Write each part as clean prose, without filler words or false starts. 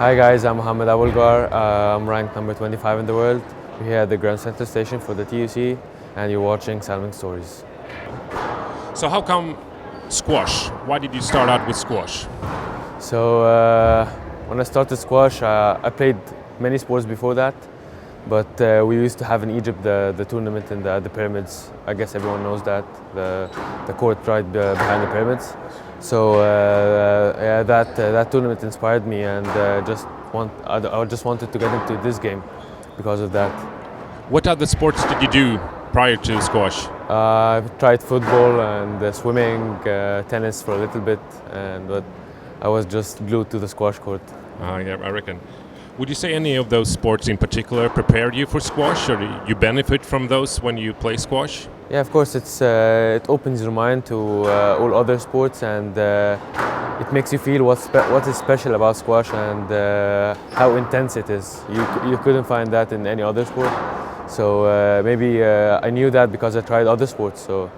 Hi guys, I'm Mohammed Abouelghar. I'm ranked number 25 in the world. We're here at the Grand Central Station for the TUC and you're watching Salming Stories. So how come squash? Why did you start out with squash? So when I started squash, I played many sports before that, but we used to have in Egypt the tournament in the pyramids. I guess everyone knows that, the court right behind the pyramids. So yeah, that tournament inspired me, and I just wanted to get into this game because of that. What other sports did you do prior to squash? I've tried football and swimming, tennis for a little bit, but I was just glued to the squash court. Yeah, I reckon. Would you say any of those sports in particular prepared you for squash, or do you benefit from those when you play squash? Yeah, of course, it opens your mind to all other sports, and it makes you feel what is special about squash and how intense it is. You couldn't find that in any other sport. So maybe I knew that because I tried other sports, so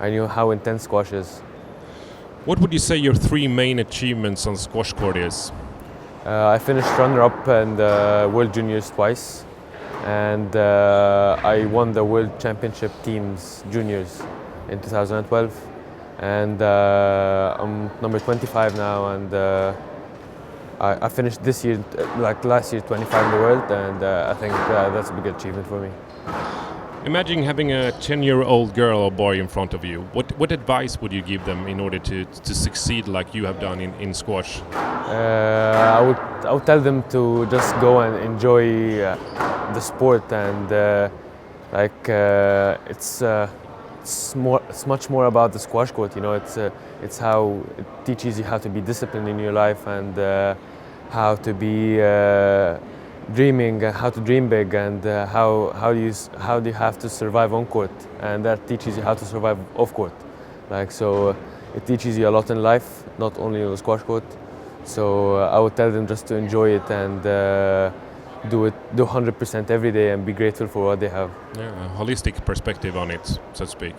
I knew how intense squash is. What would you say your three main achievements on the squash court is? I finished runner-up in the World Juniors twice, and I won the World Championship Teams Juniors in 2012. And I'm number 25 now, and I finished this year, like last year, 25 in the world, and I think that's a big achievement for me. Imagine having a 10-year-old girl or boy in front of you. What advice would you give them in order to succeed like you have done in squash? I would tell them to just go and enjoy the sport, and it's much more about the squash court. You know, it's how it teaches you how to be disciplined in your life, and how to be dreaming, how to dream big, and how do you have to survive on court, and that teaches you how to survive off court. So it teaches you a lot in life, not only on the squash court. So I would tell them just to enjoy it and do 100% every day and be grateful for what they have. Yeah, a holistic perspective on it, so to speak.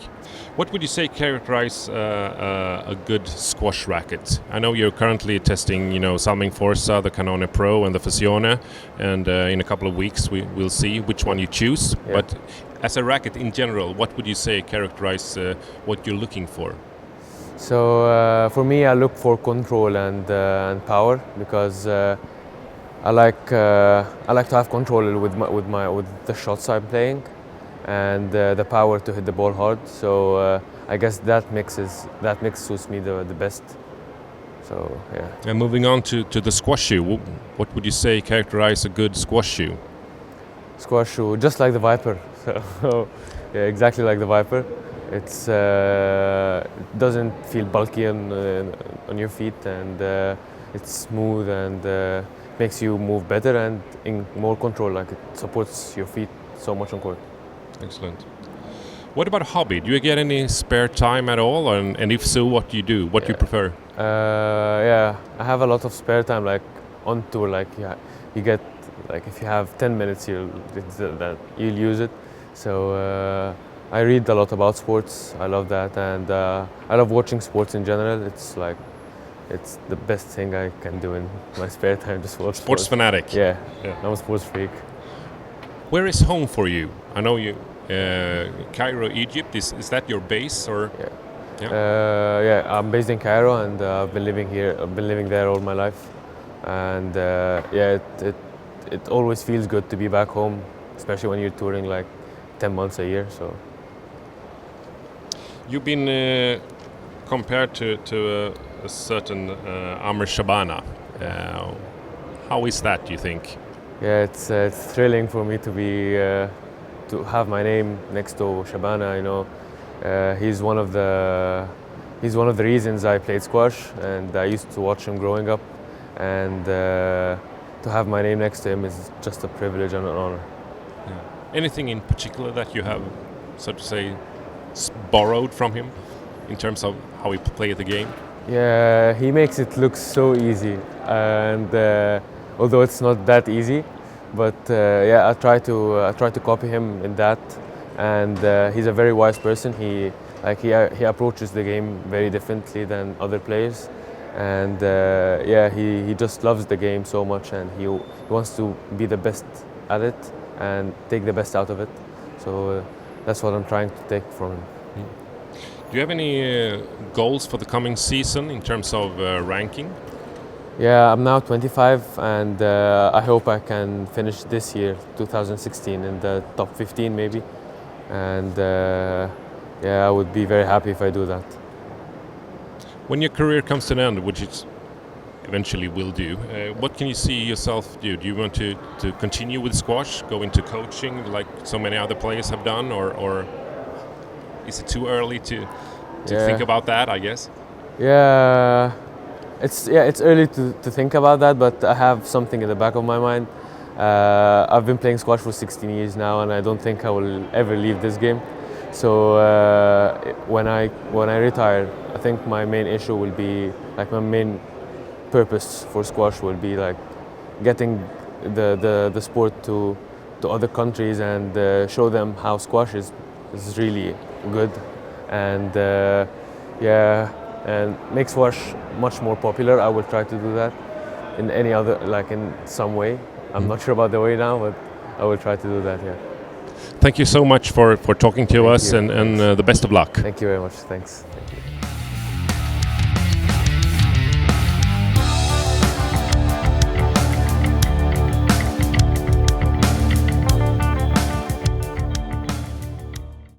What would you say characterize a good squash racket? I know you're currently testing, Salming Forza, the Canone Pro, and the Fusione, and in a couple of weeks we'll see which one you choose. Yeah. But as a racket in general, what would you say characterize what you're looking for? So for me, I look for control and power, because I like to have control with the shots I'm playing, and the power to hit the ball hard. So I guess that mix suits me the best. So yeah. And moving on to the squash shoe, what would you say characterize a good squash shoe? Squash shoe, just like the Viper. So yeah, exactly like the Viper. It doesn't feel bulky on your feet, and it's smooth and makes you move better and in more control. Like, it supports your feet so much on court. Excellent. What about hobby? Do you get any spare time at all, and if so, what do you do? What do you prefer? Yeah, I have a lot of spare time. Like on tour, you get if you have 10 minutes, you'll use it. So I read a lot about sports. I love that, and I love watching sports in general. It's the best thing I can do in my spare time, just watch sports. Fanatic. Yeah, I'm a sports freak. Where is home for you? I know you, Cairo, Egypt. Is that your base, or? Yeah. Yeah, I'm based in Cairo, and I've been living here. I've been living there all my life, and yeah, it always feels good to be back home, especially when you're touring 10 months a year. So. You've been compared to a certain Amr Shabana. How is that, do you think? Yeah, it's thrilling for me to have my name next to Shabana. He's one of the reasons I played squash, and I used to watch him growing up, and to have my name next to him is just a privilege and an honor. Yeah. Anything in particular that you have, so to say, borrowed from him in terms of how he played the game? Yeah, he makes it look so easy, and although it's not that easy, but yeah, I try to copy him in that, and he's a very wise person. He approaches the game very differently than other players, and yeah, he just loves the game so much, and he wants to be the best at it and take the best out of it. So that's what I'm trying to take from him. Do you have any goals for the coming season in terms of ranking? Yeah, I'm now 25, and I hope I can finish this year, 2016, in the top 15 maybe. And yeah, I would be very happy if I do that. When your career comes to an end, which it eventually will do, what can you see yourself do? Do you want to continue with squash, go into coaching like so many other players have done, or is it too early to think about that, I guess? Yeah, it's early to think about that, but I have something in the back of my mind. I've been playing squash for 16 years now, and I don't think I will ever leave this game. So when I retire, I think my main issue will be, like, my main purpose for squash will be like getting the sport to other countries and show them how squash is really good, and yeah, and make squash much more popular. I will try to do that in any other, like, in some way. I'm not sure about the way now, but I will try to do that. Yeah. Thank you so much for talking to us, and the best of luck. Thank you very much. Thanks. Thank you.